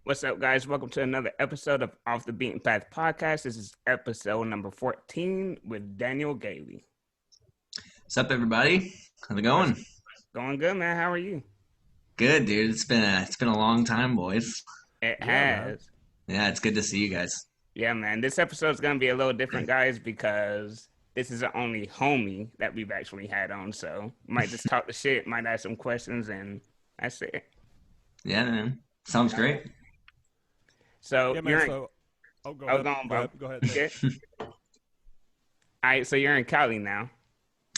What's up, guys? Welcome to another episode of Off the Beaten Path podcast. This is episode number 14 with Daniel Gailey. What's up, everybody? How's it What's going? going good, man? How are you? Good, dude. It's been a long time, boys. It Yeah, man. has. Yeah, it's good to see you guys. Yeah, man. This episode is going to be a little different, guys, because this is the only homie that we've actually had on. So, might just talk the shit, might ask some questions, and that's it. Yeah, man. Sounds great. So, Yeah, man. you're in, Go oh, ahead. go on, bro. Go ahead. You good? All right, so you're in Cali now.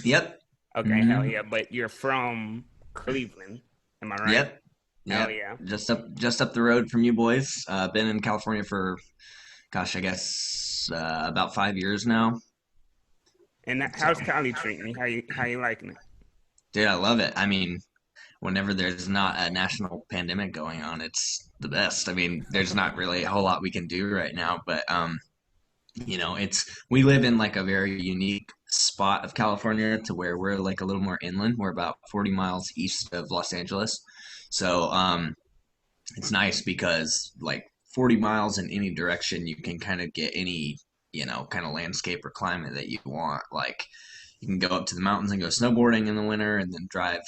Yep. Okay, hell yeah. But you're from Cleveland. Am I right? Yep. Hell Yep. yeah. Just up the road from you boys. Been in California for, gosh, I guess about 5 years now. And So, how's Cali treating you? How you liking it? dude, I love it. I mean, whenever there's not a national pandemic going on, it's the best. I mean, there's not really a whole lot we can do right now, but it's we live in like a very unique spot of California to where we're like a little more inland. We're about 40 miles east of Los Angeles. So it's nice because like 40 miles in any direction you can kind of get any, kind of landscape or climate that you want. Like you can go up to the mountains and go snowboarding in the winter and then drive,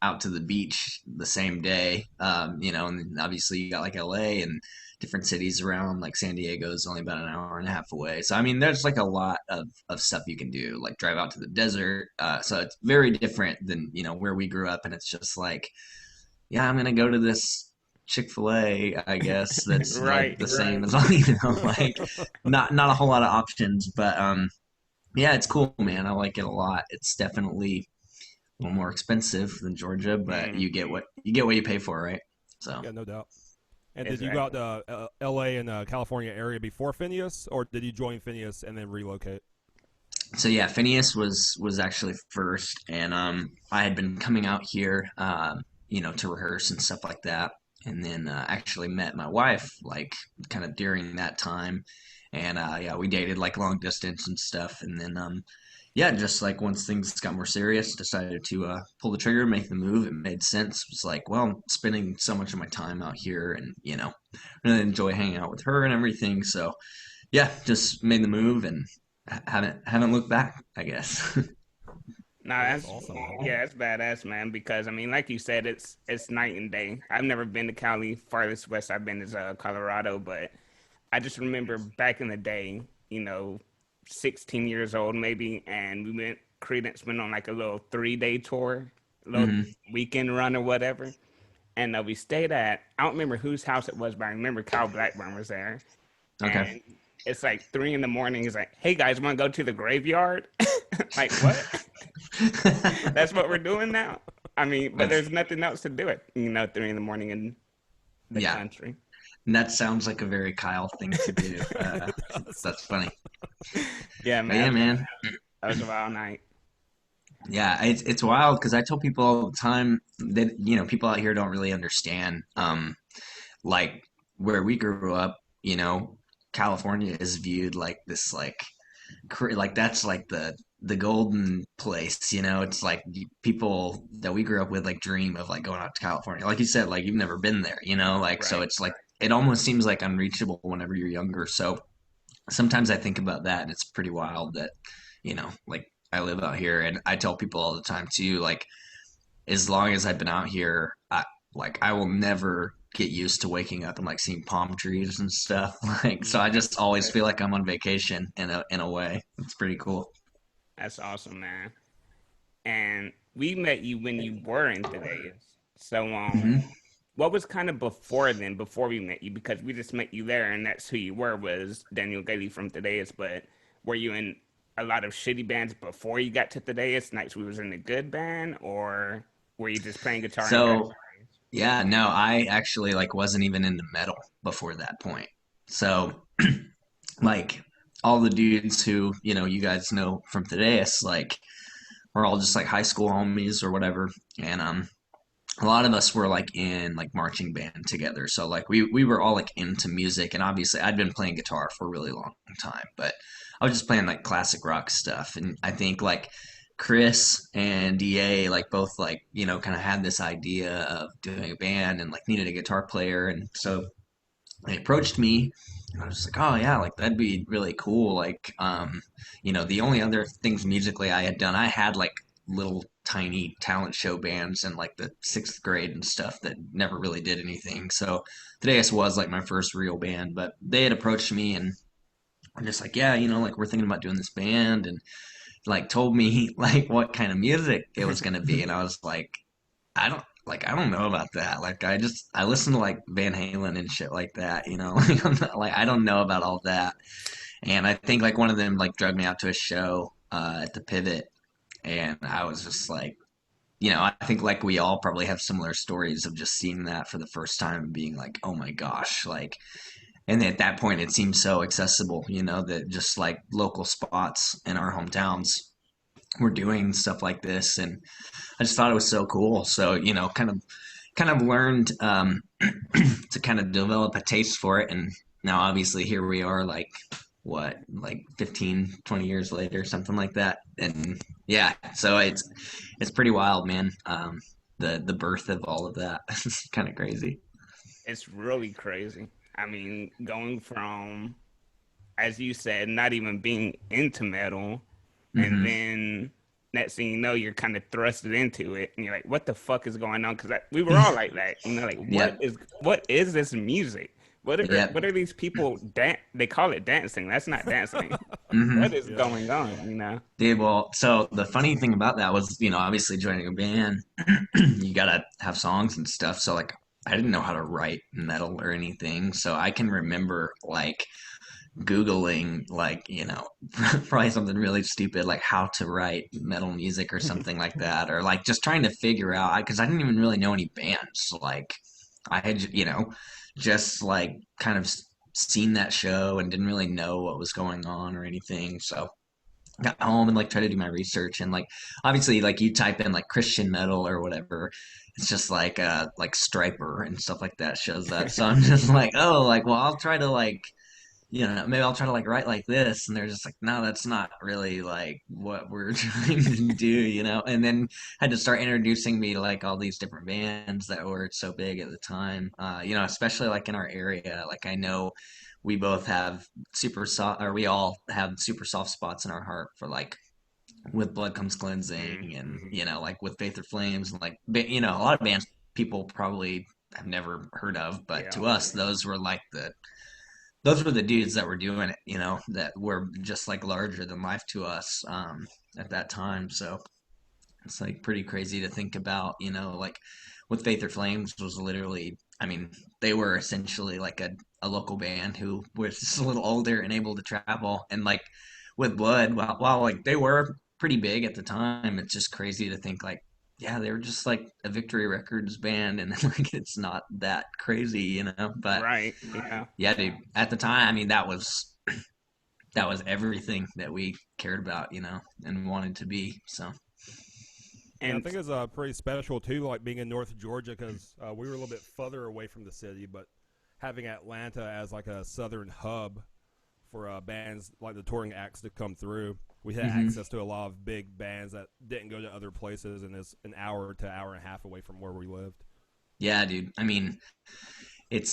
out to the beach the same day. And then obviously you got like LA and different cities around, like San Diego is only about an hour and a half away. So I mean there's like a lot of stuff you can do, like drive out to the desert. So it's very different than, where we grew up, and it's just like, yeah, I'm gonna go to this Chick-fil-A, I guess, that's like Right, the right. same as all, like not a whole lot of options, but yeah, it's cool, man. I like it a lot. It's definitely a little more expensive than Georgia, but Mm, you get what you pay for, right? So Yeah, no doubt. And did you go out exactly. to L.A. and California area before Phineas, or did you join Phineas and then relocate? yeah, Phineas was actually first, and I had been coming out here, to rehearse and stuff like that, and then actually met my wife like kind of during that time, and yeah, we dated like long distance and stuff, and then yeah, just like once things got more serious, decided to pull the trigger, make the move. It made sense. It was like, well, I'm spending so much of my time out here, and really enjoy hanging out with her and everything. So yeah, just made the move and haven't looked back, I guess. Nah, Yeah, that's that's awesome, man. yeah, that's badass, man. Because I mean, like you said, it's night and day. I've never been to Cali. Farthest west I've been is Colorado, but I just remember back in the day, you know, 16 years old maybe, and Credence went on like a little 3 day tour, little Hmm. weekend run or whatever. And we stayed at, I don't remember whose house it was, but I remember Kyle Blackburn was there. Okay. And it's like 3 in the morning. He's like, "Hey guys, want to go to the graveyard?" Like, what? That's what we're doing now. I mean, but That's there's nothing else to do it, 3 in the morning in the yeah. country. That sounds like a very Kyle thing to do. It does. That's funny. Yeah, But yeah, man, man. that was a wild night. Yeah, it's wild because I tell people all the time that people out here don't really understand like where we grew up. California is viewed like this like that's like the golden place. It's like people that we grew up with like dream of like going out to California. Like you said, like you've never been there. Like so Right. it's like it almost seems like unreachable whenever you're younger. So sometimes I think about that, and it's pretty wild that like I live out here, and I tell people all the time too, like as long as I've been out here, I will never get used to waking up and like seeing palm trees and stuff. Like so, I just always feel like I'm on vacation in a way. It's pretty cool. That's awesome, man. And we met you when you were in Thaddeus. So, Hmm. what was kind of before then, before we met you? Because we just met you there, and that's who you were, was Daniel Gailey from Thaddeus. But were you in a lot of shitty bands before you got to Thaddeus? Nights we was in a good band, or were you just playing guitar and got? So yeah, no, I actually like wasn't even into metal before that point. So like all the dudes who you guys know from Thaddeus, like we're all just like high school homies or whatever, and a lot of us were like in like marching band together. So like we were all like into music, and obviously I'd been playing guitar for a really long time, but I was just playing like classic rock stuff. And I think like Chris and DA like both like kind of had this idea of doing a band and like needed a guitar player, and so they approached me, and I was just like, oh yeah, like that'd be really cool. Like, the only other things musically I had done, I had like little tiny talent show bands in like the sixth grade and stuff that never really did anything. So Thaddeus was like my first real band, but they had approached me and I'm just like, yeah, like we're thinking about doing this band, and like told me like what kind of music it was gonna be, and I was like, I don't know about that. Like I listen to like Van Halen and shit like that, Like I'm not, like I don't know about all that. And I think like one of them like drugged me out to a show at the Pivot, and I was just like, I think like we all probably have similar stories of just seeing that for the first time and being like, oh my gosh, like. And at that point, it seemed so accessible, that just like local spots in our hometowns were doing stuff like this, and I just thought it was so cool. So, kind of learned to kind of develop a taste for it. And now obviously here we are like what, like 15, 20 years later, something like that. And yeah, so it's pretty wild, man. The birth of all of that is kind of crazy. It's really crazy. I mean, going from, as you said, not even being into metal, and Hmm. then next thing you know, you're kind of thrusted into it, and you're like, "What the fuck is going on?" Because we were all like that, like, Yep. what is this music? Yep. What are these people They call it dancing. That's not dancing. Hmm. What is Yeah. going on? Dude, well, so the funny thing about that was, obviously joining a band, you gotta have songs and stuff. So like, I didn't know how to write metal or anything. So I can remember like Googling like, probably something really stupid like how to write metal music or something like that, or like just trying to figure out because I didn't even really know any bands. Like I had, just like kind of seen that show and didn't really know what was going on or anything. So got home and like tried to do my research, and like obviously like you type in like Christian metal or whatever, it's just like Striper and stuff like that shows up. So I'm just like, oh, like, well, I'll try to like, maybe I'll try to like write like this, and they're just like, no, that's not really like what we're trying to do, and then had to start introducing me to like all these different bands that were so big at the time, especially like in our area. Like I know we both have super soft, or we all have super soft spots in our heart for like with Blood Comes Cleansing, and Mm-hmm. like with Faith or Flames, and like a lot of bands people probably have never heard of, but Yeah, to us those were the dudes that were doing it, that were just like larger than life to us at that time. So it's like pretty crazy to think about, like with Faith or Flames was literally, I mean, they were essentially like a local band who was just a little older and able to travel. And like with Blood, while like they were pretty big at the time, it's just crazy to think like, yeah, they were just like a Victory Records band, and like it's not that crazy, But right. Yeah, yeah, dude, at the time, I mean, that was everything that we cared about, and wanted to be. So, Yeah, I and think it's pretty special too, like being in North Georgia because we were a little bit further away from the city, but having Atlanta as like a southern hub for bands like the touring acts to come through, we had hmm, access to a lot of big bands that didn't go to other places, and it's an hour to hour and a half away from where we lived. yeah, dude. I mean,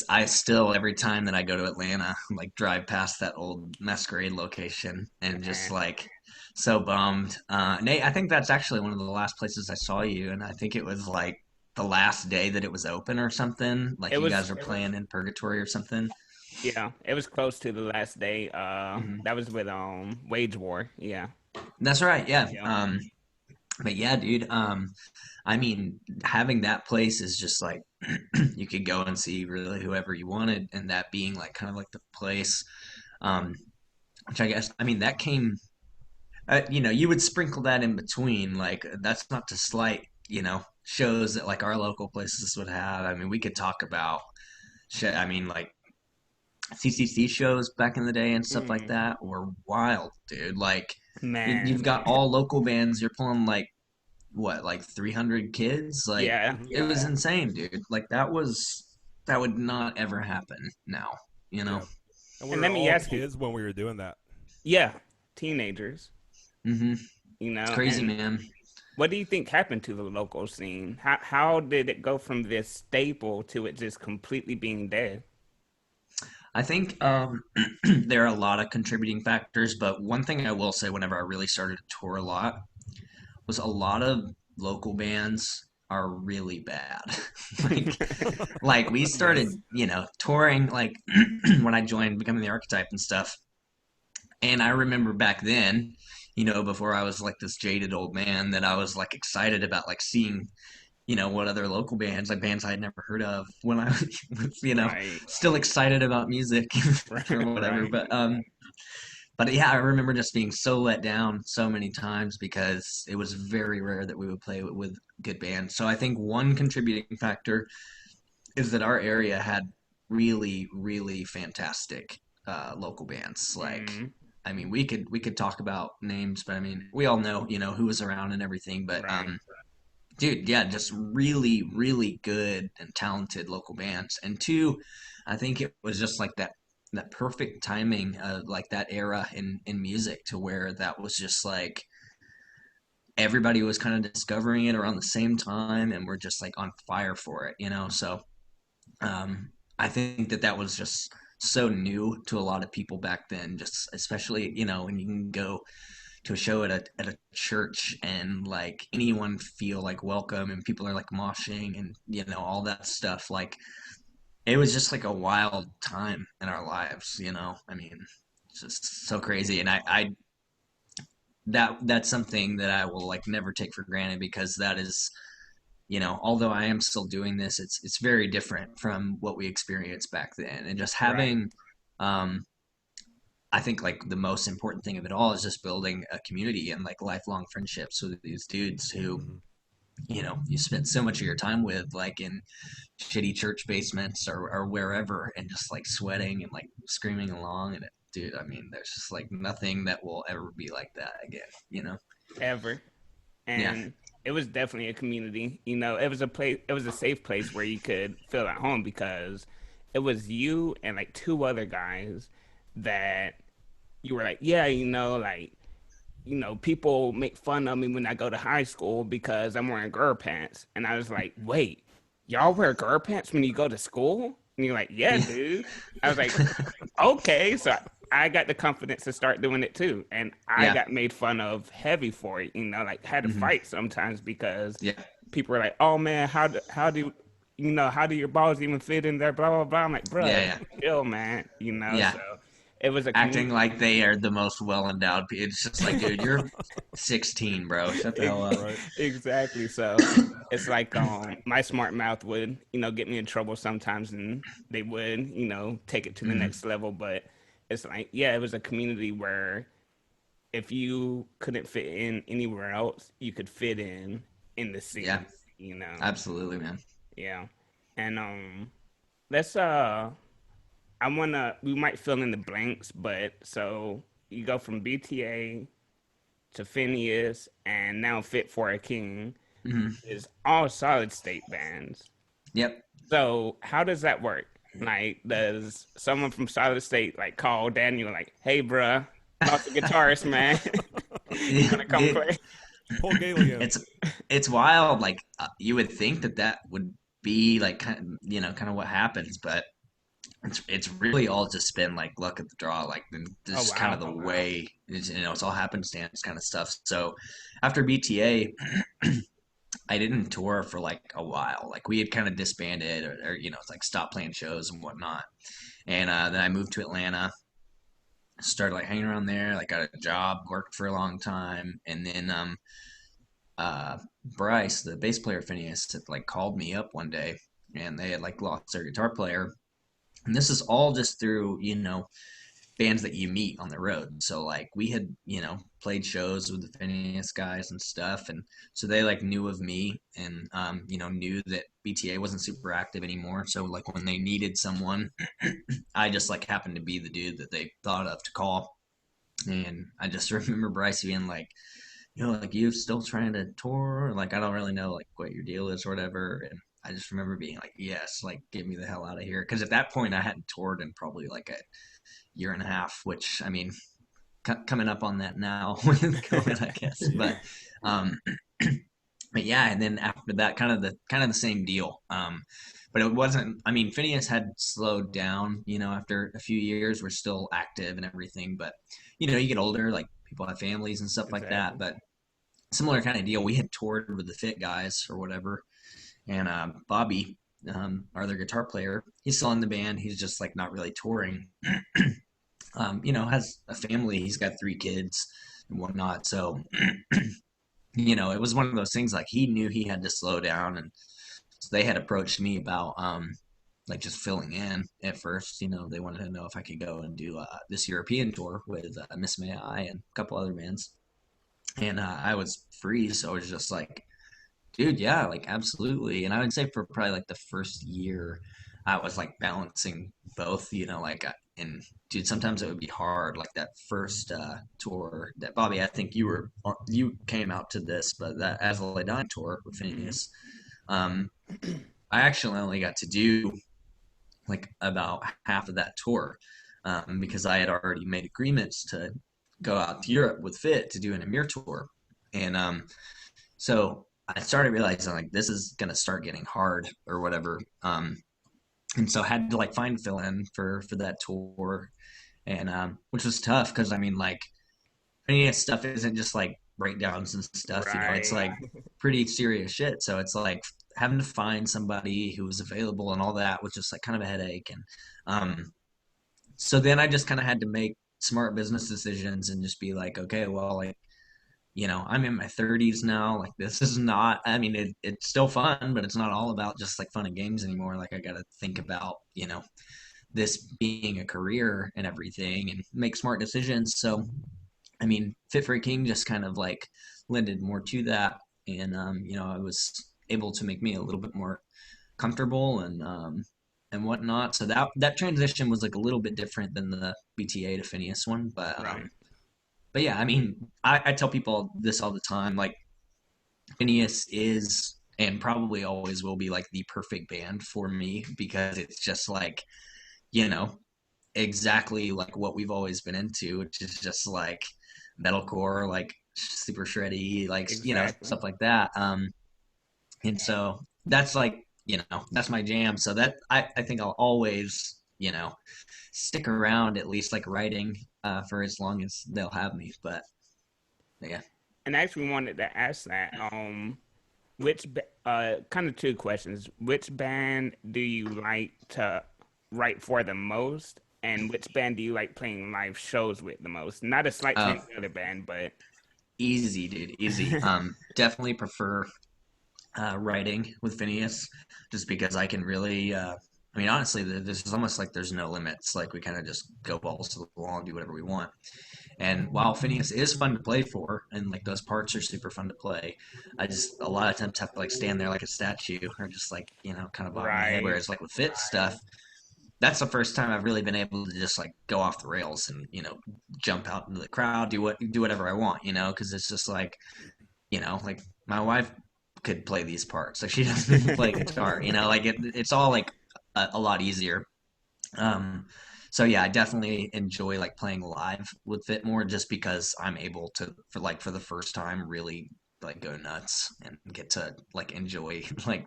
I still every time that I go to Atlanta, like drive past that old Masquerade location and just man, like so bummed. Nate, I think that's actually one of the last places I saw you, and I think it was like the last day that it was open or something. it Like you was guys were playing in Purgatory or something. yeah, it was close to the last day. Hmm. That was with Wage War. Yeah, That's right. Yeah. yeah, But yeah, dude. I mean, having that place is just like you could go and see really whoever you wanted, and that being like kind of like the place. Um, which I guess, I mean, that came, you would sprinkle that in between. Like, that's not to slight, shows that like our local places would have. I mean, we could talk about shit. I mean, like CCC shows back in the day and stuff like mm, that were wild, dude. Like, you've man, got all local bands. You're pulling like what, like 300 kids? Like, yeah, Hmm. it was yeah, insane, dude. Like, that would not ever happen now, you know? Yeah, and we and were let me all ask you, kids when we were doing that. yeah, teenagers, Hmm. It's crazy, and man. what do you think happened to the local scene? How did it go from this staple to it just completely being dead? I think there are a lot of contributing factors, but one thing I will say whenever I really started to tour a lot was a lot of local bands are really bad. like like we started, Yes. touring like when I joined becoming the archetype and stuff. And I remember back then, before I was like this jaded old man that I was like excited about like seeing what other local bands, like bands I had never heard of when I was, Right. still excited about music or whatever. Right. But yeah, I remember just being so let down so many times because it was very rare that we would play with good bands. So I think one contributing factor is that our area had really, really fantastic local bands. Like, Mm, I mean, we could talk about names, but I mean, we all know, who was around and everything. But right. dude, yeah, just really, really good and talented local bands. And two, I think it was just like that perfect timing of like that era in music to where that was just like everybody was kind of discovering it around the same time and we're just like on fire for it. So I think that was just so new to a lot of people back then, just especially, when you can go to a show at a church and like anyone feel like welcome and people are like moshing and all that stuff. Like it was just like a wild time in our lives. I mean, it's just so crazy. And I that's something that I will like never take for granted because that is, although I am still doing this, it's very different from what we experienced back then. And just Right. having um I think like the most important thing of it all is just building a community and like lifelong friendships with these dudes who, Mhm. you spend so much of your time with, like in shitty church basements or wherever, and just like sweating and like screaming along. And dude, I mean, there's just like nothing that will ever be like that again. Ever. Yeah. And it was definitely a community. It was a place. It was a safe place where you could feel at home because it was you and like two other guys that you were like, yeah, like people make fun of me when I go to high school because I'm wearing girl pants. And I was like, wait, y'all wear girl pants when you go to school? And you're like, yeah, dude. I was like, okay. So I got the confidence to start doing it too. And I Yeah. got made fun of heavy for it, like had to Hmm. fight sometimes because Yeah. people were like, oh man, how do your balls even fit in there? Blah, blah, blah. I'm like, Yeah. bruh, Yeah. chill, man. Yeah. So it was a Acting community. like they are the most well endowed. It's just like, dude, you're 16, bro. Shut the hell up. Right. Exactly. So it's like my smart mouth would, get me in trouble sometimes and they would, take it to the Hmm. next level. But it's like, yeah, it was a community where if you couldn't fit in anywhere else, you could fit in the Yeah. city, you know. Absolutely, man. Yeah. And let's I wanna we might fill in the blanks, but so you go from BTA to Phineas and now Fit for a King Hmm. is all solid state bands. Yep. So how does that work? Like, does someone from solid state like call Daniel like, "Hey, bruh, lost a guitarist, man. You wanna come Dude, play?" Pull Gailey in. it's it's wild. Like you would think that would be like kind of what happens, but it's really all just been like luck of the draw. Like Oh this is kind wow. of the way it's all happenstance kind of stuff. So after BTA, I didn't tour for like a while. Like we had kind of disbanded or it's like stopped playing shows and whatnot. And then I moved to Atlanta, started like hanging around there, like got a job, worked for a long time, and then Bryce, the bass player Phineas, had like called me up one day, and they had like lost their guitar player. And this is all just through bands that you meet on the road. So like we had played shows with the Phineas guys and stuff, and so they like knew of me and knew that BTA wasn't super active anymore. So like when they needed someone, I just like happened to be the dude that they thought of to call. And I just remember Bryce being like, like you still trying to tour? Like I don't really know like what your deal is or whatever. And I just remember being like, yes, like get me the hell out of here. Because at that point I hadn't toured in probably like a year and a half, which I mean, coming up on that now with COVID, I guess. Yeah. But um, but yeah, and then after that, kind of the same deal. But it wasn't. I mean, Phineas had slowed down. After a few years, we're still active and everything. But you get older, like people have families and stuff like that. Exactly. But similar kind of deal. We had toured with the Fit Guys or whatever, and Bobby, our other guitar player, he's still in the band. He's just like not really touring. Has a family. He's got 3 kids and whatnot. So it was one of those things like he knew he had to slow down, and so they had approached me about like just filling in at first. They wanted to know if I could go and do this European tour with Miss May I and a couple other bands, and I was free, so I was just like, dude, yeah, like absolutely. And I would say for probably like the first year, I was like balancing both, like, and dude, sometimes it would be hard. Like that first tour that Bobby, I think you came out to this, but that As I Lay Dying tour with Hmm. Phineas, um, I actually only got to do like about half of that tour because I had already made agreements to go out to Europe with Fit to do an Emir tour, and so I started realizing like this is gonna start getting hard or whatever. And so I had to like find fill in for that tour, and which was tough because I mean like any of stuff isn't just like breakdowns and stuff. It's Right. like pretty serious shit. So it's like having to find somebody who was available and all that was just like kind of a headache. And so then I just kind of had to make smart business decisions and just be like, okay, well, like I'm in my 30s now. Like, this is not, I mean, it's still fun, but it's not all about just like fun and games anymore. Like, I got to think about, this being a career and everything and make smart decisions. So, I mean, Fit for a King just kind of like lended more to that. And, I was able to make me a little bit more comfortable and whatnot. So that transition was like a little bit different than the BTA to Phineas one, Right. but yeah, I mean, I tell people this all the time. Like, Phineas is and probably always will be like the perfect band for me because it's just like, you know, exactly like what we've always been into, which is just like metalcore, like super shreddy, like, Exactly. stuff like that. And so that's like, that's my jam. So that I think I'll always, stick around at least like writing for as long as they'll have me. But yeah. And I actually wanted to ask that. Kind of two questions. Which band do you like to write for the most, and which band do you like playing live shows with the most? Not a slight to Uh, any other band, but Easy, dude, easy. Definitely prefer writing with Phineas, just because I can really. I mean, honestly, this is almost like there's no limits. Like we kind of just go balls to the wall and do whatever we want. And while Phineas is fun to play for, and like those parts are super fun to play, I just a lot of times have to like stand there like a statue, or just like kind of bob my head. right, Whereas like with Fit stuff, that's the first time I've really been able to just like go off the rails and jump out into the crowd, do whatever I want, because it's just like like my wife could play these parts, like she doesn't even play guitar, like it's all like a lot easier. Um, so yeah, I definitely enjoy like playing live with Fit more, just because I'm able to for the first time really like go nuts and get to like enjoy like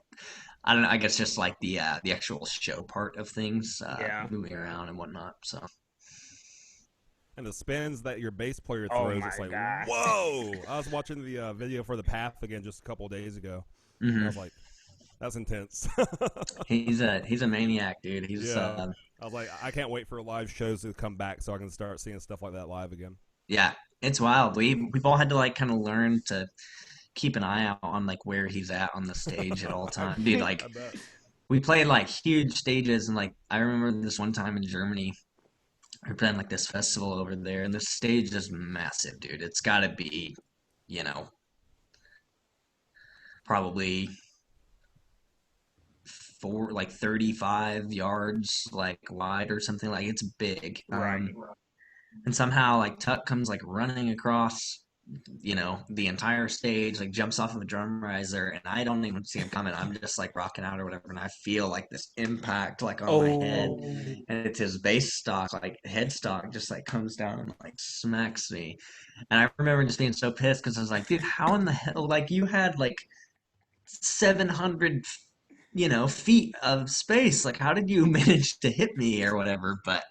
I don't know. I guess just like the actual show part of things, yeah. moving around and whatnot. So, And the spins that your bass player Oh throws, it's my like, god. whoa! I was watching the video for the Path again just a couple of days ago, and I hmm was like, that's intense. he's a maniac, dude. He's Yeah, I was like, I can't wait for live shows to come back so I can start seeing stuff like that live again. yeah, it's wild. We've all had to like kind of learn to keep an eye out on like where he's at on the stage at all I, times. Dude, like I bet. we played like huge stages, and like I remember this one time in Germany, we were playing like this festival over there, and the stage is massive, dude. It's got to be, you know, probably four like 35 yards like wide or something. Like it's big. Right. And somehow like Tuck comes like running across the entire stage, like jumps off of a drum riser, and I don't even see him coming. I'm just like rocking out or whatever, and I feel like this impact like on my head, Oh. and it's his bass stock, like headstock, just like comes down and like smacks me. And I remember just being so pissed because I was like, dude, how in the hell, like you had like 700, feet of space. Like, how did you manage to hit me or whatever? But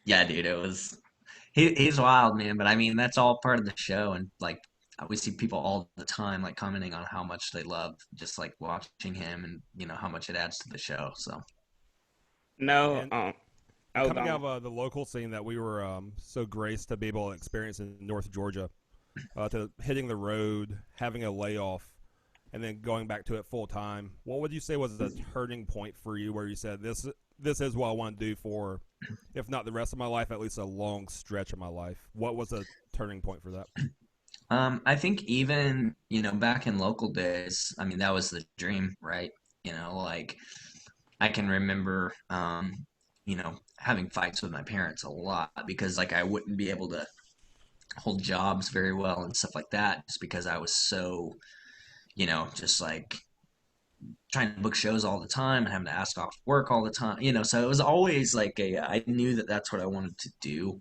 yeah, dude, he's wild, man. But I mean, that's all part of the show, and like we see people all the time like commenting on how much they love just like watching him, and how much it adds to the show. So No, And oh, coming gone. out of the local scene that we were so graced to be able to experience in North Georgia, to hitting the road, having a layoff, and then going back to it full time, what would you say was the turning point for you where you said this is what I want to do for, if not the rest of my life, at least a long stretch of my life? What was the turning point for that? I think even, back in local days, I mean, that was the dream, right? Like I can remember, having fights with my parents a lot because like I wouldn't be able to hold jobs very well and stuff like that just because I was so, just like trying to book shows all the time and having to ask off work all the time, so it was always like I knew that that's what I wanted to do.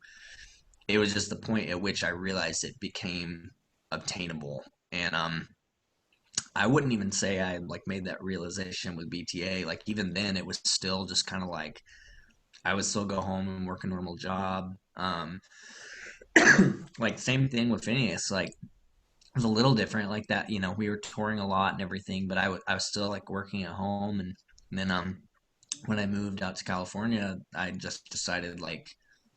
It was just the point at which I realized it became obtainable. And I wouldn't even say I like made that realization with BTA. Like even then it was still just kind of like I would still go home and work a normal job. Like same thing with Phineas. Like it was a little different like that. We were touring a lot and everything, but I was still like working at home. And then when I moved out to California, I just decided like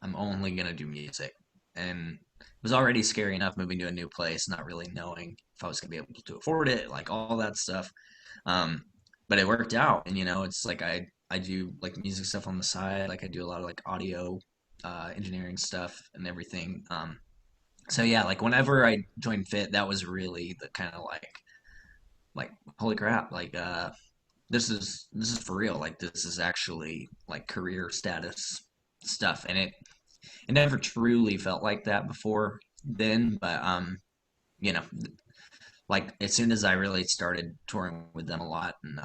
I'm only gonna do music. And it was already scary enough moving to a new place, not really knowing if I was gonna be able to afford it, like all that stuff. Um, but it worked out, and it's like I do like music stuff on the side, like I do a lot of like audio engineering stuff and everything. So yeah, like whenever I joined Fit, that was really the kind of like holy crap, like this is for real. Like this is actually like career status stuff, and it never truly felt like that before then. But you know, like as soon as I really started touring with them a lot, and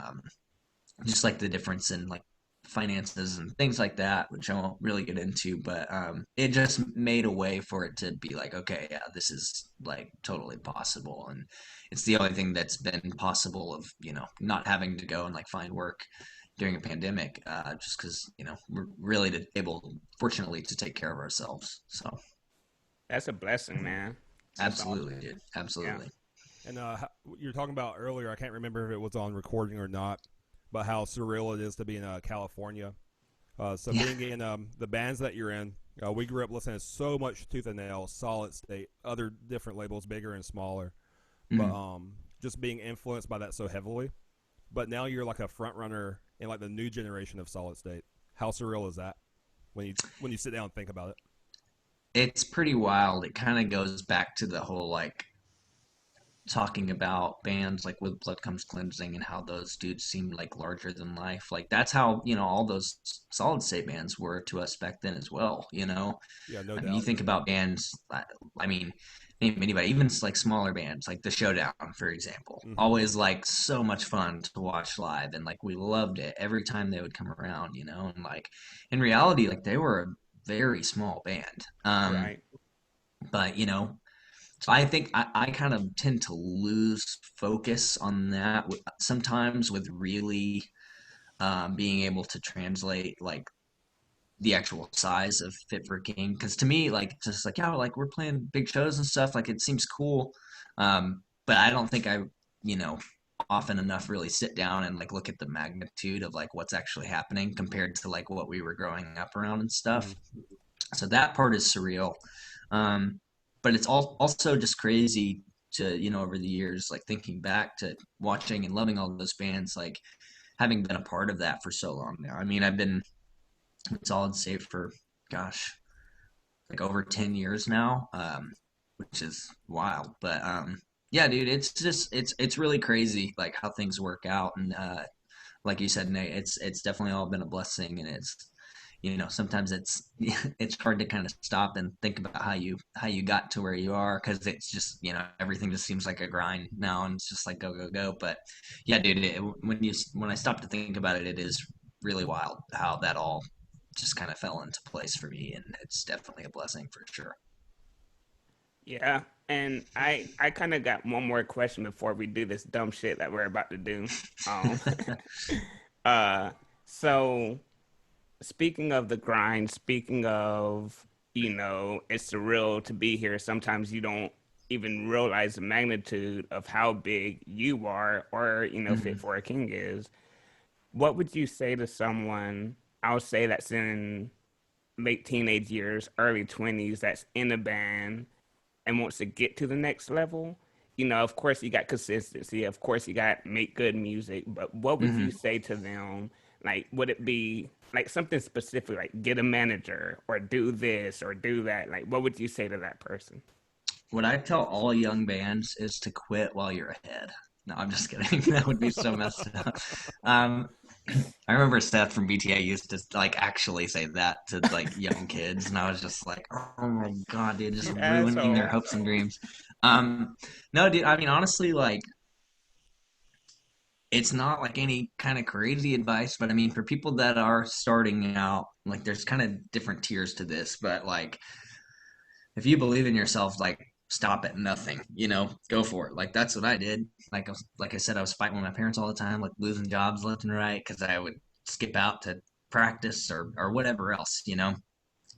just like the difference in like finances and things like that, which I won't really get into, but it just made a way for it to be like, okay, yeah, this is like totally possible, and it's the only thing that's been possible of not having to go and like find work during a pandemic, just because we're really able, fortunately, to take care of ourselves. So That's a blessing, man. That's absolutely, awesome. dude, Yeah. absolutely. And you're talking about earlier, I can't remember if it was on recording or not, but how surreal it is to be in California. So Yeah. being in the bands that you're in, we grew up listening to so much Tooth and Nail, Solid State, other different labels, bigger and smaller, but Mhm. just being influenced by that so heavily. But now you're like a front runner in like the new generation of Solid State. How surreal is that when you sit down and think about it? It's pretty wild. It kind of goes back to the whole like talking about bands like with Blood Comes Cleansing and how those dudes seemed like larger than life. Like that's how, all those solid state bands were to us back then as well. Yeah, no I mean, you doubt. think about bands, I mean, name anybody, even like smaller bands like The Showdown, for example. Hmm. Always like so much fun to watch live, and like we loved it every time they would come around, and like in reality, like they were a very small band. Right. But so I think I kind of tend to lose focus on that sometimes with really being able to translate like the actual size of Fit for a King. Because to me, like just like yeah, like we're playing big shows and stuff, like it seems cool. But I don't think I, you know, often enough really sit down and like look at the magnitude of like what's actually happening compared to like what we were growing up around and Hmm. stuff. So that part is surreal. Um, but it's also just crazy to, over the years, like thinking back to watching and loving all those bands, like having been a part of that for so long now. I mean, I've been with Solid State for, gosh, like over 10 years now, which is wild. But yeah, dude, it's just, it's really crazy, like how things work out. And like you said, Nate, it's definitely all been a blessing, and it's sometimes it's it's hard to kind of stop and think about how you got to where you are, because it's just everything just seems like a grind now, and it's just like go go go. But yeah, dude, when I stop to think about it, it is really wild how that all just kind of fell into place for me, and it's definitely a blessing for sure. Yeah. And I kind of got one more question before we do this dumb shit that we're about to do. Um, uh, so speaking of the grind, speaking of, it's surreal to be here. Sometimes you don't even realize the magnitude of how big you are or, Fit Mhm. for a King is. What would you say to someone, I'll say that's in late teenage years, early 20s, that's in a band and wants to get to the next level? Of course, you got consistency. Of course, you got make good music. But what would you Mhm. say to them? Like, would it be like something specific, like get a manager or do this or do that? Like, what would you say to that person? What I tell all young bands is to quit while you're ahead. No, I'm just kidding. That would be so messed up. Um, I remember Seth from BTA used to like actually say that to like young kids, and I was just like, "Oh my God, dude, just You ruining their asshole. hopes and dreams." Um, no, dude. I mean, honestly, like it's not like any kind of crazy advice, but I mean, for people that are starting out, like there's kind of different tiers to this, but like if you believe in yourself, like stop at nothing, go for it. Like that's what I did. Like I said, I was fighting with my parents all the time, like losing jobs left and right because I would skip out to practice or whatever else.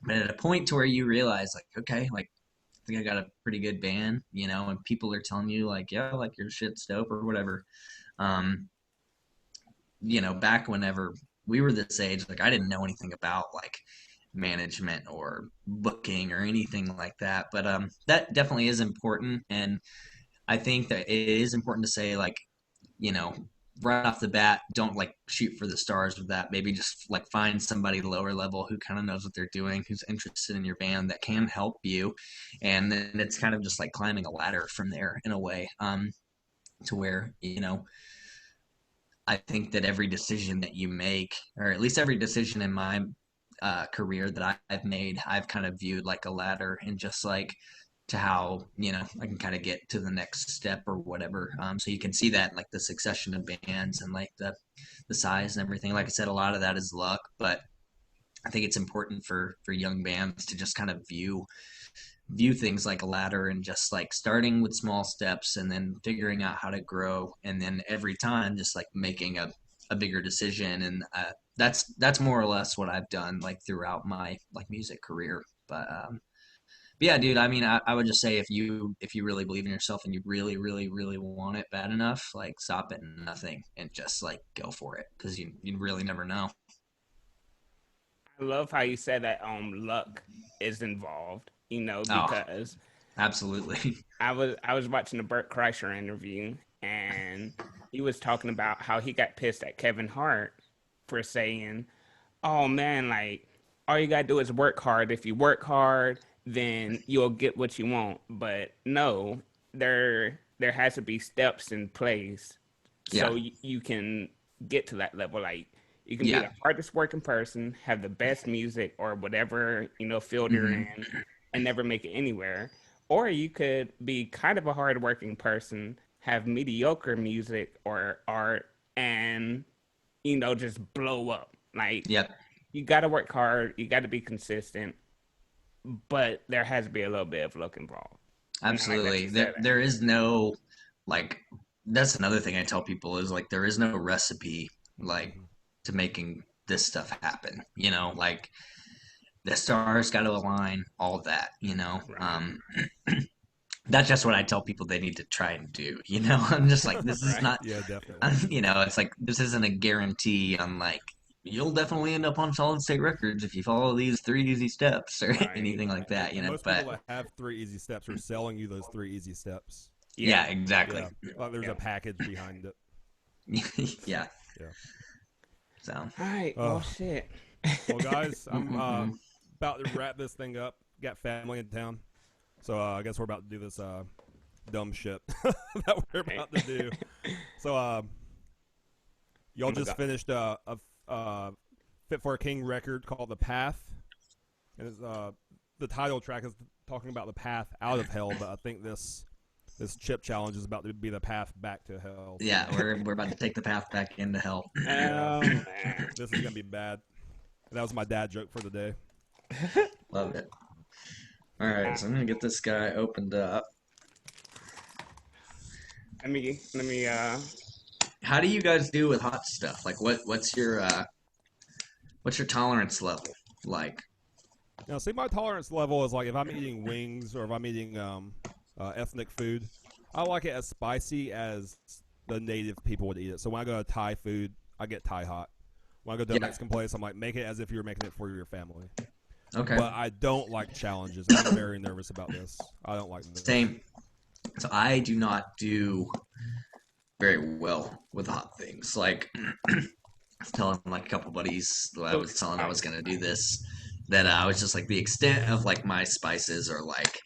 But at a point to where you realize, like, okay, like I think I got a pretty good band, and people are telling you like, yeah, like your shit's dope or whatever. Um, back whenever we were this age, like I didn't know anything about like management or booking or anything like that. But that definitely is important, and I think that it is important to say like, you know, right off the bat, don't like shoot for the stars with that. Maybe just like find somebody lower level who kind of knows what they're doing, who's interested in your band that can help you, and then it's kind of just like climbing a ladder from there in a way. To where I think that every decision that you make, or at least every decision in my career that I've made, I've kind of viewed like a ladder and just like to how I can kind of get to the next step or whatever. So you can see that like the succession of bands and like the size and everything. Like I said, a lot of that is luck, but I think it's important for young bands to just kind of view things like a ladder and just like starting with small steps and then figuring out how to grow and then every time just like making a bigger decision and that's more or less what I've done like throughout my like music career but yeah dude I mean I would just say if you really believe in yourself and you really really really want it bad enough like stop at nothing and just like go for it because you really never know. I love how you said that luck is involved, Oh, because absolutely. I was watching the Burt Kreischer interview and he was talking about how he got pissed at Kevin Hart for saying, "Oh man, like all you gotta do is work hard. If you work hard, then you'll get what you want." But no, there has to be steps in place Yeah, so you can get to that level. Like you can be yeah. the hardest working person, have the best music or whatever field you're Hmm. in, and never make it anywhere. Or you could be kind of a hard working person, have mediocre music or art, and just blow up. Like Yep. you got to work hard, you got to be consistent, but there has to be a little bit of luck involved. And I like that Absolutely. you There said that. there is no like that's another thing I tell people is like there is no recipe like Mhm. to making this stuff happen. Like the stars got to align, all of that. Right. That's just what I tell people they need to try and do. I'm just like this is Right. not Yeah, definitely. it's like this isn't a guarantee on like you'll definitely end up on solid state records if you follow these three easy steps or Right. anything like And that. most people But that have three easy steps are selling you those three easy steps. Yeah. yeah, exactly. Yeah, like there's Yeah. a package behind it. Yeah. Yeah. So, All right. Uh, Well, shit. well, guys, I'm mm-mm-mm. about to wrap this thing up. Got family in town, so I guess we're about to do this dumb shit that we're Right. about to do. So, y'all Oh my just god. finished a Fit for a King record called "The Path," and the title track is talking about the path out of hell. But I think this chip challenge is about to be the path back to hell. So, Yeah, we're about to take the path back into hell. yeah, Oh man. this is gonna be bad. That was my dad joke for the day. Love it. All right, so I'm gonna get this guy opened up. Let me. How do you guys do with hot stuff? Like, what's your tolerance level like? Now, see, my tolerance level is like if I'm eating wings or if I'm eating ethnic food, I like it as spicy as the native people would eat it. So when I go to Thai food, I get Thai hot. When I go to a Yeah. Mexican place, I'm like, make it as if you're making it for your family. Okay. But I don't like challenges. I'm very nervous about this. I don't like this. Same. So I do not do very well with hot things. Like I was telling like a couple buddies that I Oh, was telling I was spice. gonna do this, that I was just like the extent of like my spices are like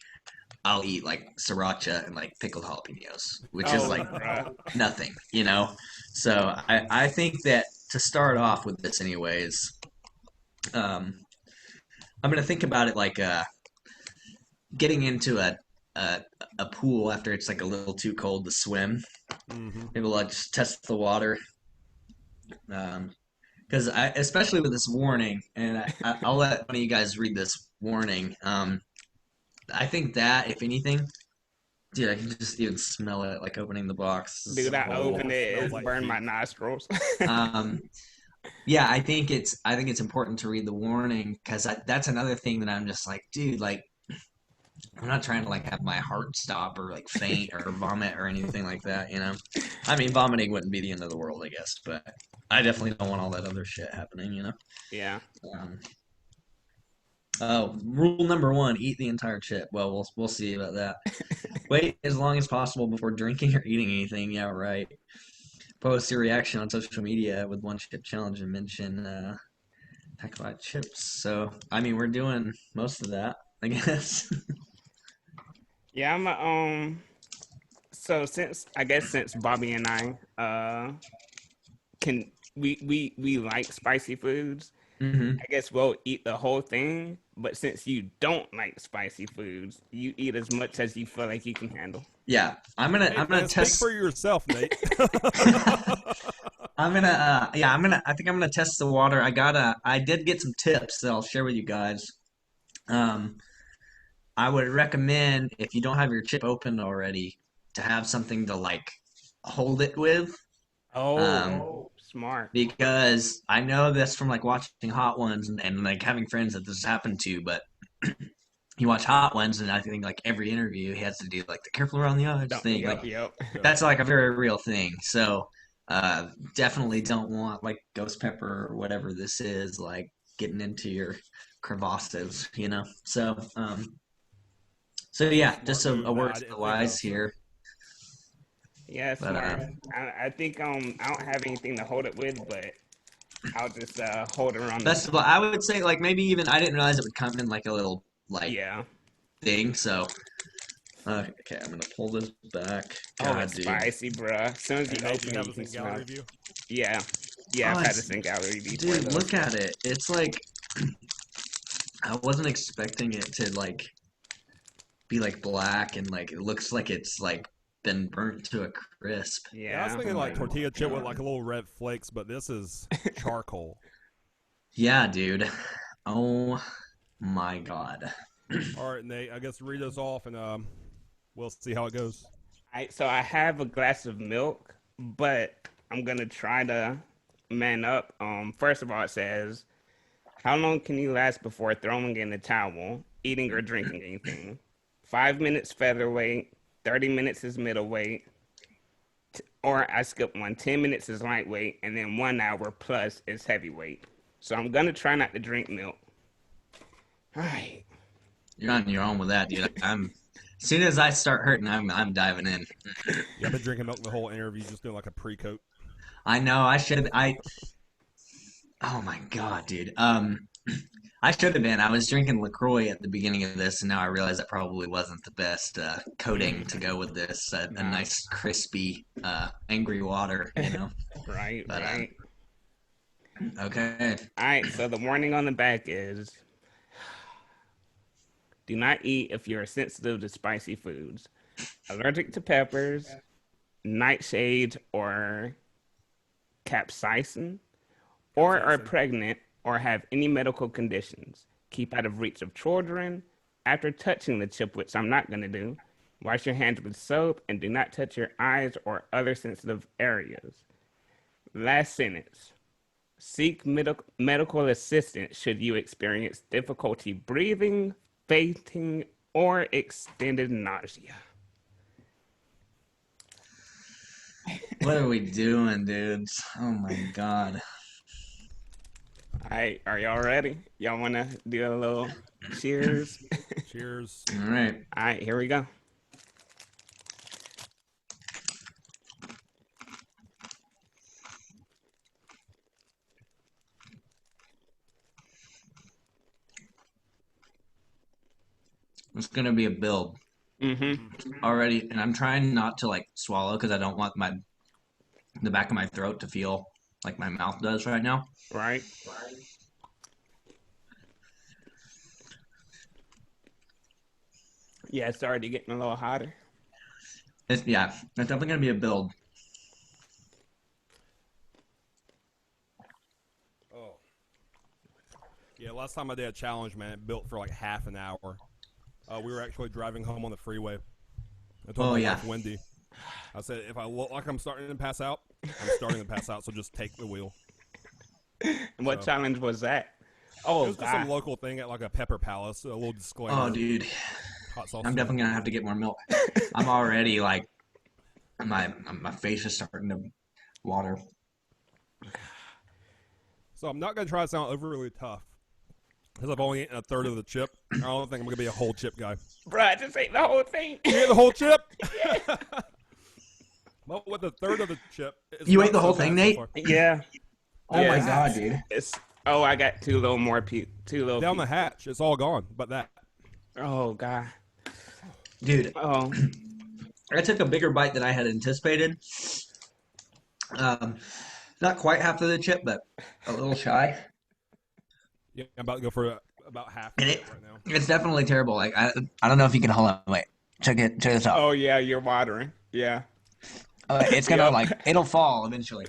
I'll eat like sriracha and like pickled jalapenos, which is Oh, like bruh. nothing, you know. So I think that to start off with this, anyways, um, I'm gonna think about it like getting into a a pool after it's like a little too cold to swim. Mm-hmm. Maybe we'll just test the water. Because I, especially with this warning, and I'll let one of you guys read this warning. I think that if anything, dude, I can just even smell it, like opening the box. This is Dude, a I whole. opened it. Smells It like burned my feet. nostrils. Um, yeah, I think it's important to read the warning because that's another thing that I'm just like, dude, like I'm not trying to like have my heart stop or like faint or vomit or anything like that, you know. I mean, vomiting wouldn't be the end of the world, I guess, but I definitely don't want all that other shit happening, you know. Yeah. Um, oh, rule number one: eat the entire chip. Well, we'll see about that. Wait as long as possible before drinking or eating anything. Yeah, right. Post your reaction on social media with one chip challenge and mention talk about chips. So, I mean, we're doing most of that, I guess. Yeah, I'm a, so since Bobby and I can we like spicy foods, hmm I guess we'll eat the whole thing, but since you don't like spicy foods, you eat as much as you feel like you can handle. Yeah, Hey, I'm gonna man, speak test. for yourself, Nate. I think I'm gonna test the water. I did get some tips that I'll share with you guys. Um, I would recommend if you don't have your chip open already to have something to like hold it with. Um, Oh, smart. because I know this from like watching Hot Ones and like having friends that this happened to, but you watch Hot Ones and I think like every interview he has to do like the careful around the edge Don't, thing. Like yep, yep. Yep. that's like a very real thing. So definitely don't want like ghost pepper or whatever this is like getting into your crevasses, you know. So That's a yeah, smart just move, a man. word I to the didn't think wise of. here. Yeah, But smart. I think I don't have anything to hold it with, but I'll just hold it around the. best of luck. I would say like maybe even I didn't realize it would come in like a little like Yeah. thing. So okay, I'm gonna pull this back. Oh, God, it's dude. spicy, bruh. As soon as Hey, you Nate, do open you it, have you us can in smell. gallery view? Yeah, yeah. Oh, I've had it's this in gallery before dude. though. Look at it. It's like I wasn't expecting it to like be like black and like it looks like it's like been burnt to a crisp. Yeah, I was Yeah. thinking Oh like my tortilla chip with like god. a little red flakes, but this is charcoal. Yeah, dude. Oh my god. All right, Nate, I guess read us off and we'll see how it goes. So I have a glass of milk, but I'm gonna try to man up. First of all, it says, "How long can you last before throwing in the towel, eating or drinking anything? 5 minutes featherweight, 30 minutes is middleweight, or I skip one. 10 minutes is lightweight, and then 1 hour plus is heavyweight." So I'm gonna try not to drink milk. All right. You're on your own with that, dude. I'm as soon as I start hurting, I'm diving in. Yeah, I've been drinking milk the whole interview, just doing like a pre-coat. I know I should have I oh my god, dude. I should have been. I was drinking LaCroix at the beginning of this, and now I realize that probably wasn't the best coating to go with this. A Nah. nice, crispy, angry water, you know. Right, But right. okay. All right. So the warning on the back is, do not eat if you're sensitive to spicy foods, allergic to peppers, nightshades, or capsaicin, or are Capsaicin. pregnant or have any medical conditions. Keep out of reach of children. After touching the chip, which I'm not going to do, Wash your hands with soap and do not touch your eyes or other sensitive areas. Last sentence. Seek medical assistance should you experience difficulty breathing, fainting, or extended nausea. What are we doing, dudes? Oh my god. All right, are y'all ready? Y'all want to do a little cheers? Cheers. All right. All right, here we go. It's gonna be a build already, and I'm trying not to like swallow because I don't want the back of my throat to feel like my mouth does right now. Right. Yeah, it's already getting a little hotter. It's definitely gonna be a build. Oh. Yeah, last time I did a challenge, man, it built for like half an hour. We were actually driving home on the freeway. I told my wife, Wendy, I said, if I look like I'm starting to pass out, I'm starting to pass out, so just take the wheel. And what challenge was that? Oh, it was just some local thing at like a Pepper Palace, a little disclaimer. Oh, dude. Hot sauce. I'm definitely gonna have to get more milk. I'm already like my face is starting to water. So I'm not gonna try to sound overly tough because I've only eaten a third of the chip. I don't think I'm gonna be a whole chip guy. Bruh, I just ate the whole thing. You ate the whole chip? Well, with a third of the chip, you ate the whole thing, Nate? Yeah. Oh my god, dude! I got two little down the hatch. It's all gone, but that. Oh god, dude. Oh, I took a bigger bite than I had anticipated. Not quite half of the chip, but a little shy. Yeah, I'm about to go for about half And right now. It's definitely terrible. Like I don't know if you can hold on. Wait, check this out. Oh yeah, you're watering. Yeah. It's gonna it'll fall eventually.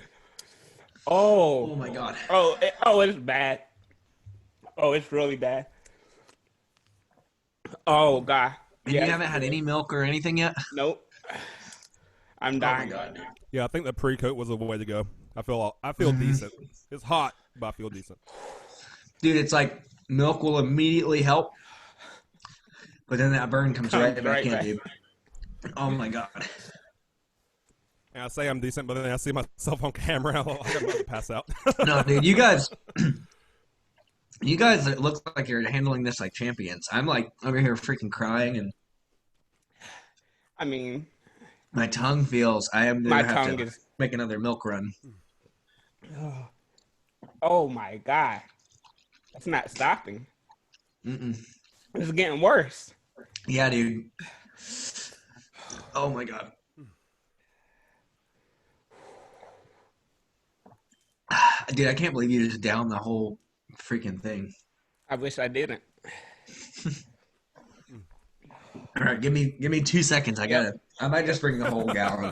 Oh my god. It's bad. Oh, it's really bad. Oh god. And you haven't had any milk or anything yet? Nope. I'm dying. Oh my god, dude. Yeah, I think the pre-coat was the way to go. I feel decent. It's hot, but I feel decent. Dude, it's like milk will immediately help, but then that burn comes right back in, dude. Oh my god. And I say I'm decent, but then I see myself on camera. I'm about to pass out. No, dude, you guys look like you're handling this like champions. I'm like over here freaking crying, and I mean, my tongue feels. I am my gonna have tongue to is. make another milk run. Oh my god, it's not stopping. Mm-mm. It's getting worse. Yeah, dude. Oh my god. Dude, I can't believe you just downed the whole freaking thing. I wish I didn't. All right, give me 2 seconds. I might just bring the whole gallon.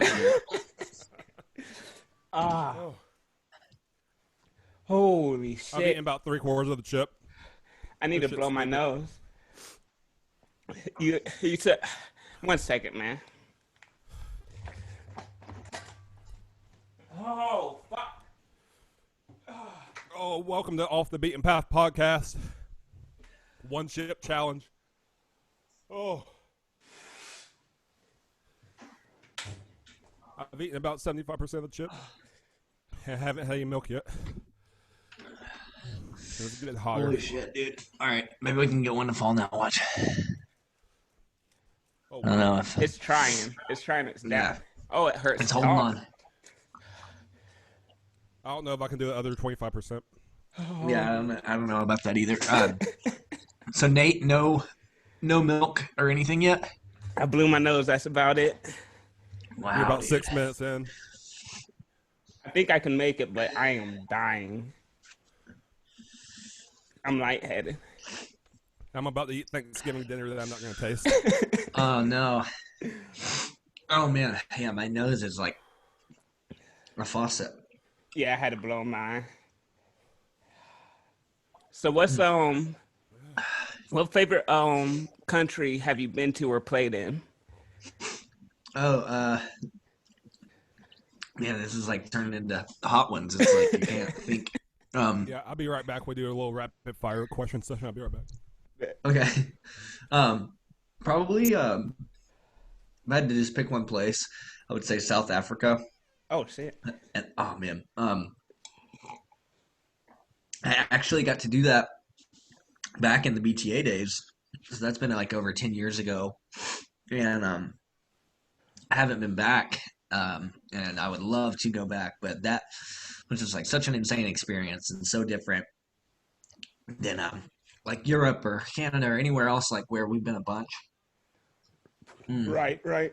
Holy shit! I've eaten about 3/4 of the chip. I need to blow my nose. You said 1 second, man. Oh fuck! Oh, welcome to Off the Beaten Path podcast. One chip challenge. Oh. I've eaten about 75% of the chip. I haven't had any milk yet. It's getting hotter. Holy shit, dude. All right, maybe we can get one to fall now. Watch. Oh, I don't know if It's trying. It's trying its down. Yeah. Oh, it hurts. it's holding on. I don't know if I can do the other 25%. Yeah, I don't know about that either. So Nate, no milk or anything yet? I blew my nose. That's about it. Wow. You're about dude. 6 minutes in. I think I can make it, but I am dying. I'm lightheaded. I'm about to eat Thanksgiving dinner that I'm not going to taste. Oh no. Oh man, yeah, my nose is like a faucet. Yeah, I had to blow mine. So what's what favorite country have you been to or played in? Oh, man, this is like turning into hot ones. It's like you can't think. Um, Yeah, I'll be right back. We do a little rapid fire question session. I'll be right back. okay. Um, probably if I had to just pick one place, I would say South Africa. Oh shit. And oh man, I actually got to do that back in the BTA days. So that's been like over 10 years ago. And I haven't been back. And I would love to go back, but that was just like such an insane experience and so different than like Europe or Canada or anywhere else like where we've been a bunch. Mm. Right, right.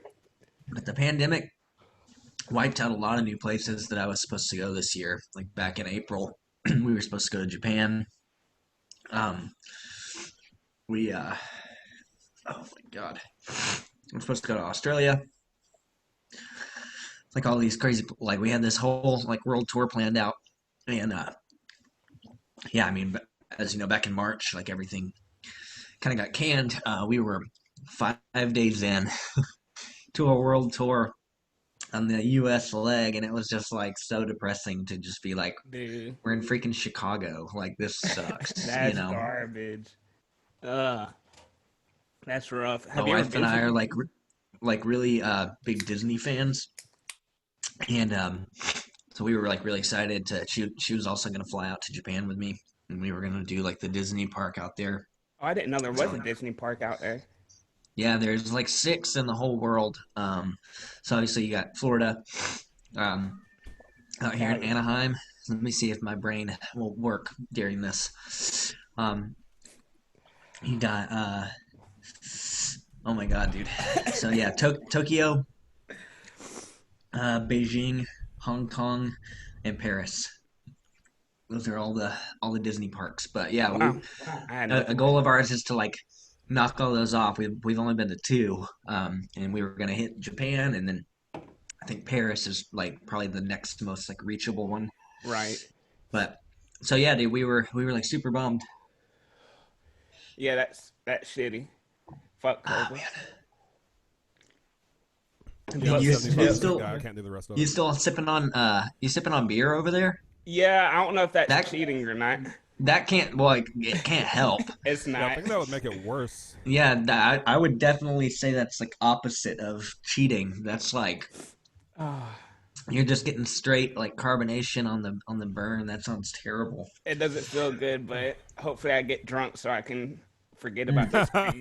But the pandemic wiped out a lot of new places that I was supposed to go this year. Like back in April, we were supposed to go to Japan. Um, we oh my god, I'm supposed to go to Australia. Like all these crazy, like we had this whole like world tour planned out, and yeah, I mean, as you know, back in March, like everything kind of got canned. We were 5 days in to a world tour on the U.S. leg, and it was just like so depressing to just be like, Dude, we're in freaking Chicago. Like this sucks, you that's know. garbage. Uh, that's rough. My Have you ever wife and been I to are Japan? like really big Disney fans, and so we were like really excited to. She was also gonna fly out to Japan with me, and we were gonna do like the Disney park out there. Oh, I didn't know there was So a Disney park out there. yeah, there's like six in the whole world. So obviously you got Florida, um, out here in Cali. Anaheim. Let me see if my brain will work during this. Um, you got oh my god, dude. So yeah, Tokyo, Beijing, Hong Kong, and Paris. Those are all the Disney parks. But yeah, we Wow, I had no a clue. goal of ours is to like knock all those off. We've only been to two, and we were gonna hit Japan, and then I think Paris is like probably the next most like reachable one. Right. But so yeah, dude, we were like super bummed. Yeah, that's shitty. Fuck Oh COVID. man, Yeah, I'm But a you you 75% still guy. I can't do the rest of you it. still sipping on beer over there? yeah, I don't know if that's That cheating or not. that can't well like it can't help. It's Yeah, I not. think that would make it worse. Yeah, I would definitely say that's like opposite of cheating. That's like Ah, you're just getting straight like carbonation on the burn. That sounds terrible. it doesn't feel good, but hopefully I get drunk so I can forget about this pain.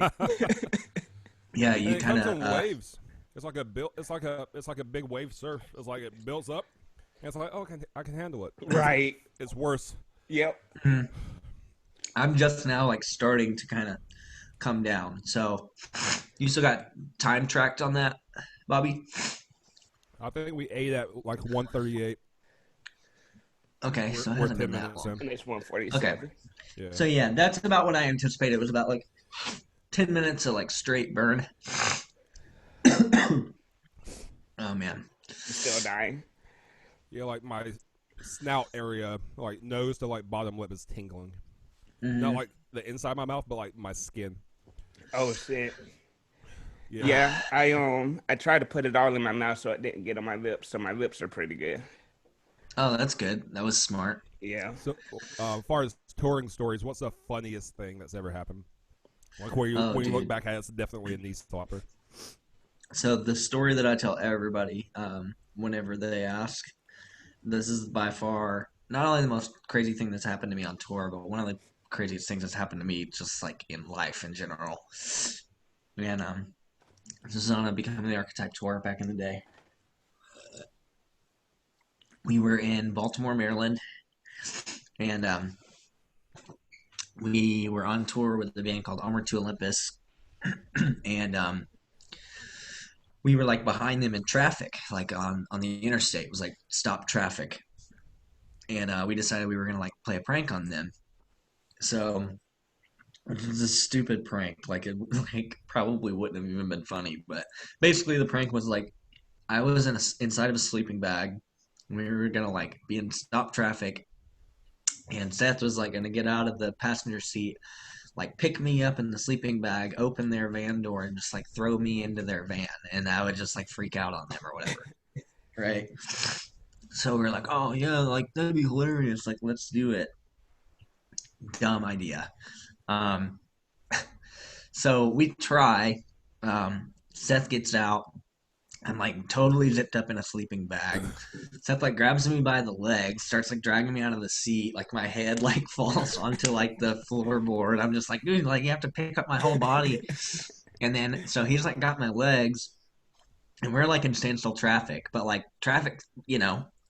And Yeah, you it kind comes of in waves. It's like a build. It's like a big wave surf. It's like it builds up, and it's like, oh, I can handle it. Right. It's worse. Yep. I'm just now like starting to kind of come down. So you still got time tracked on that, Bobby? I think we ate at like 1:38. Okay, so it We're hasn't 10 been that minutes long. in. And it's Okay, 147. Yeah. so yeah, that's about what I anticipated. It was about like 10 minutes of like straight burn. Oh man. I'm still dying. Yeah, like my snout area, like nose to like bottom lip is tingling. Not Hmm. like the inside of my mouth, but like my skin. Oh shit. Yeah. Yeah, I tried to put it all in my mouth so it didn't get on my lips, so my lips are pretty good. Oh, that's good. That was smart. Yeah. So, as far as touring stories, what's the funniest thing that's ever happened? Like Oh, when you look dude. back at it, it's definitely a knee slapper. So the story that I tell everybody, whenever they ask, this is by far not only the most crazy thing that's happened to me on tour, but one of the craziest things that's happened to me just like in life in general. And this is on a Becoming the Architect tour back in the day. We were in Baltimore, Maryland, and we were on tour with a band called Armored to Olympus, and we were like behind them in traffic, like on the interstate. It was like stop traffic, and we decided we were gonna like play a prank on them. So it was a stupid prank. Like it like probably wouldn't have even been funny, but basically the prank was like I was inside of a sleeping bag. We were gonna like be in stop traffic, and Seth was like gonna get out of the passenger seat, like pick me up in the sleeping bag, open their van door, and just like throw me into their van, and I would just like freak out on them or whatever, right? So we're like, oh yeah, like that'd be hilarious, like let's do it. Dumb idea. Um, so we try. Seth gets out. I'm like totally zipped up in a sleeping bag. Seth like grabs me by the legs, starts like dragging me out of the seat. Like my head like falls onto like the floorboard. I'm just like, dude, like you have to pick up my whole body. And then so he's like got my legs, and we're like in standstill traffic. But like traffic,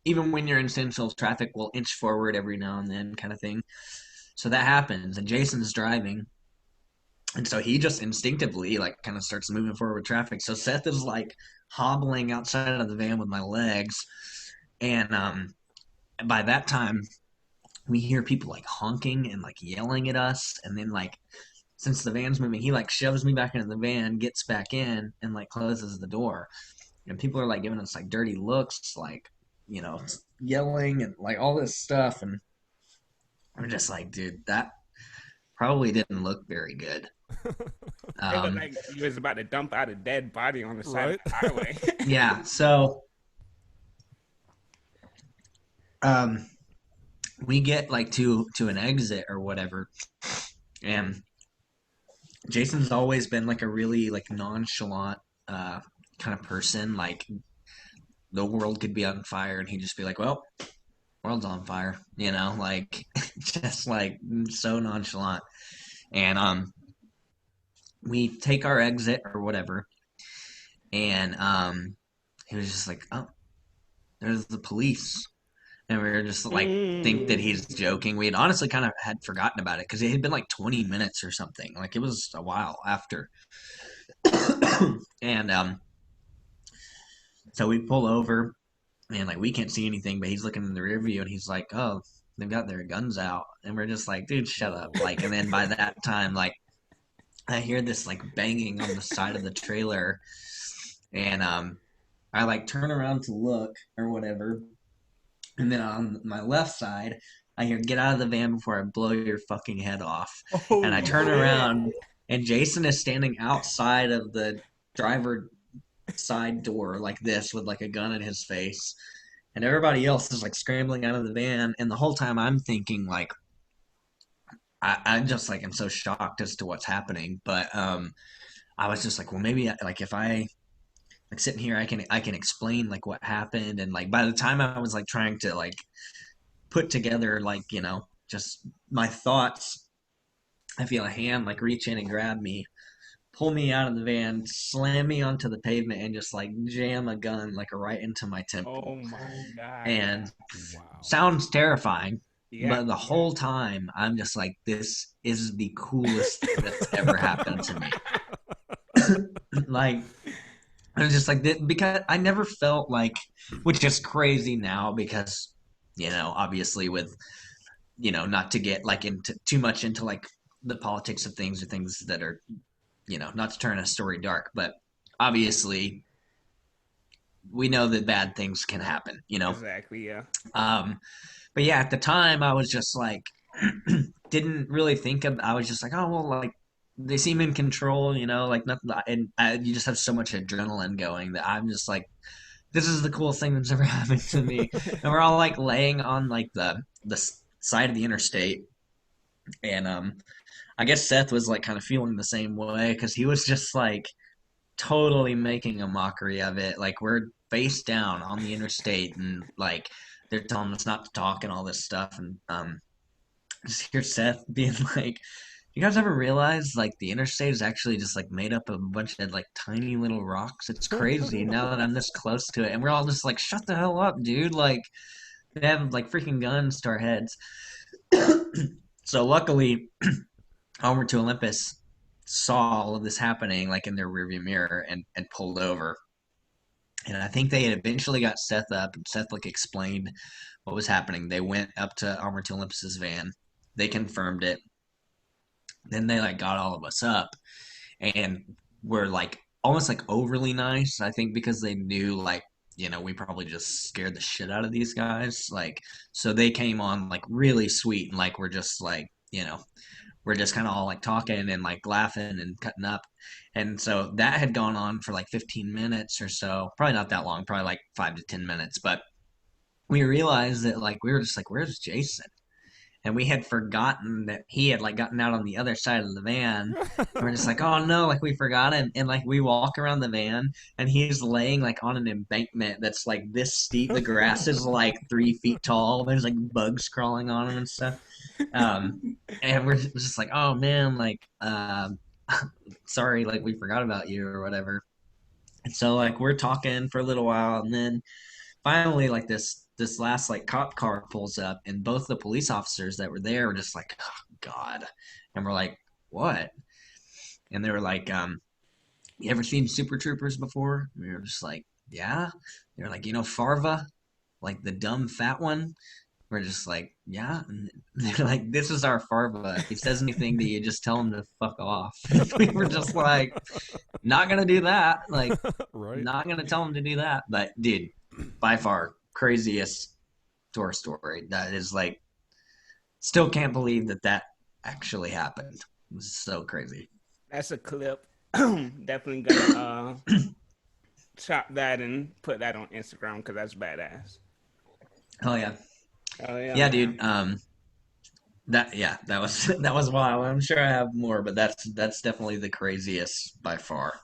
even when you're in standstill traffic, will inch forward every now and then, kind of thing. So that happens, and Jason's driving, and so he just instinctively like kind of starts moving forward with traffic. So Seth is like hobbling outside of the van with my legs, and by that time we hear people like honking and like yelling at us, and then like since the van's moving, he like shoves me back into the van, gets back in, and like closes the door, and people are like giving us like dirty looks, like yelling and like all this stuff, and I'm just like, dude, that probably didn't look very good. It looked Um, like you was about to dump out a dead body on the side Right? of the highway. yeah, so um, we get like to an exit or whatever, and Jason's always been like a really like nonchalant kind of person. Like the world could be on fire, and he'd just be like, "Well, world's on fire," like just like so nonchalant. And we take our exit or whatever, and he was just like, "Oh, there's the police." And we were just like think that he's joking. We had honestly kind of had forgotten about it because it had been like 20 minutes or something. Like it was a while after. And so we pull over, and like we can't see anything, but he's looking in the rear view, and he's like, "Oh, they've got their guns out," and we're just like, "Dude, shut up!" Like, and then by that time, like I hear this like banging on the side of the trailer, and I like turn around to look or whatever, and then on my left side, I hear, "Get out of the van before I blow your fucking head off." And I Oh turn shit! around, and Jason is standing outside of the driver side door like this with like a gun in his face. And everybody else is like scrambling out of the van. And the whole time I'm thinking, like, I'm just like, I'm so shocked as to what's happening. But I was just like, well, maybe like if I like sitting here, I can explain like what happened. And like by the time I was like trying to like put together like just my thoughts, I feel a hand like reach in and grab me, pull me out of the van, slam me onto the pavement, and just like jam a gun like right into my Oh temple. my god. And Wow. sounds terrifying, Yeah, but the yeah. whole time I'm just like, this is the coolest thing that's ever happened to me. Like, I was just like, because I never felt like, which is crazy now because, obviously with, not to get like into too much into like the politics of things or things that are, not to turn a story dark, but obviously we know that bad things can happen. Exactly, yeah. Um, but yeah, at the time I was just like, didn't really think of. I was just like, oh well, like they seem in control, like nothing. And you just have so much adrenaline going that I'm just like, this is the coolest thing that's ever happened to me. And we're all like laying on like the side of the interstate, and I guess Seth was like kind of feeling the same way because he was just like totally making a mockery of it. Like we're face down on the interstate, and like they're telling us not to talk and all this stuff, and just hear Seth being like, "You guys ever realize like the interstate is actually just like made up of a bunch of like tiny little rocks? It's crazy now that I'm this close to it." And we're all just like, "Shut the hell up, dude!" Like they have like freaking guns to our heads. So luckily, Homer to Olympus saw all of this happening like in their rearview mirror and pulled over. And I think they had eventually got Seth up, and Seth like explained what was happening. They went up to Armor to Olympus's van. They confirmed it. Then they like got all of us up, and were like almost like overly nice. I think because they knew like we probably just scared the shit out of these guys. Like so they came on like really sweet, and like we're just like we're just kind of all like talking and like laughing and cutting up. And so that had gone on for like 15 minutes or so, probably not that long, probably like 5 to 10 minutes. But we realized that like we were just like, where's Jason? And we had forgotten that he had like gotten out on the other side of the van. And we're just like, oh no, like we forgot him. And like we walk around the van and he's laying like on an embankment that's like this steep. The grass is like 3 feet tall. There's like bugs crawling on him and stuff. And we're just like, oh man, like sorry, like we forgot about you or whatever. And so like we're talking for a little while, and then finally like this last like cop car pulls up, and both the police officers that were there were just like, oh god. And we're like, what? And they were like, you ever seen Super Troopers before? And we were just like, yeah. They were like, you know Farva, like the dumb fat one? We're just like, yeah. And they're like, this is our Farva. If he says anything to you, just tell him to fuck off. We were just like, not gonna do that. Like, Right. not gonna tell him to do that. But dude, by far craziest tour story. That is like, still can't believe that that actually happened. It was so crazy. That's a clip. Definitely gonna chop that and put that on Instagram because that's badass. Oh yeah, Oh yeah, yeah, man. dude. That was that was wild. I'm sure I have more, but that's definitely the craziest by far.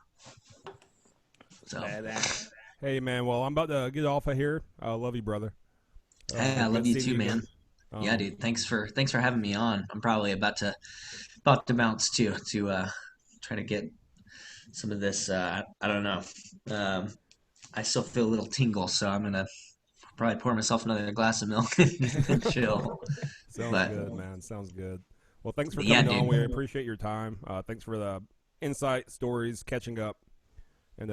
So, Badass. Hey, man. Well, I'm about to get off of here. I love you, brother. hey, I love Good you seeing too, you again. man. Yeah, dude. Thanks for having me on. I'm probably about to bounce too to try to get some of this. I don't know. Um, I still feel a little tingle, so I'm gonna probably pour myself another glass of milk and chill. Sounds But good, man. Sounds good. Well, thanks for yeah, coming dude. on. We appreciate your time. Thanks for the insight, stories, catching up, and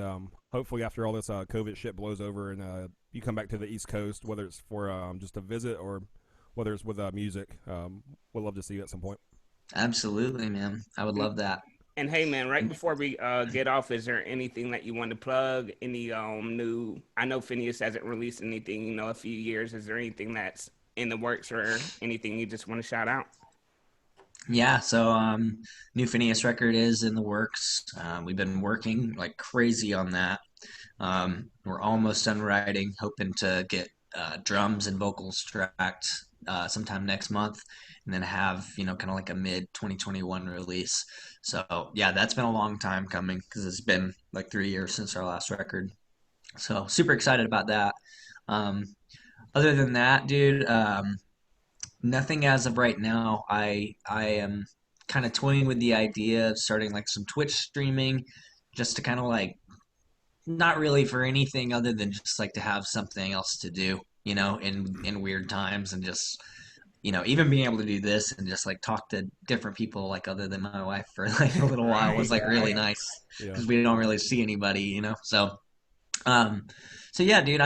hopefully after all this COVID shit blows over and you come back to the East Coast, whether it's for just a visit or whether it's with music, we'd love to see you at some point. Absolutely, man. I would And, love that. and hey, man, right before we get off, is there anything that you want to plug? Any new? I know Phineas hasn't released anything, a few years. Is there anything that's in the works or anything you just want to shout out? Yeah, so new Phineas record is in the works. We've been working like crazy on that. We're almost done writing, hoping to get drums and vocals tracked sometime next month, and then have kind of like a mid 2021 release. So yeah, that's been a long time coming because it's been like 3 years since our last record. So super excited about that. Um, Other than that, dude, nothing as of right now. I am kind of toying with the idea of starting like some Twitch streaming, just to kind of like not really for anything other than just like to have something else to do, in weird times, and just even being able to do this and just like talk to different people like other than my wife for like a little while was Right, like really right. nice Yeah. because we don't really see anybody. Um, so yeah, dude,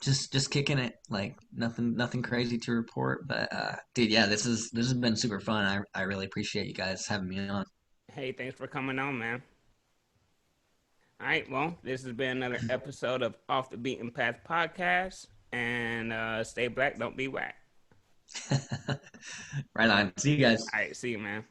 just kicking it, like nothing crazy to report, but dude, yeah, this has been super fun. I really appreciate you guys having me on. Hey, thanks for coming on, man. All right, well, this has been another episode of Off the Beaten Path podcast, and stay black, don't be whack. Right on. See you guys. All right, see you, man.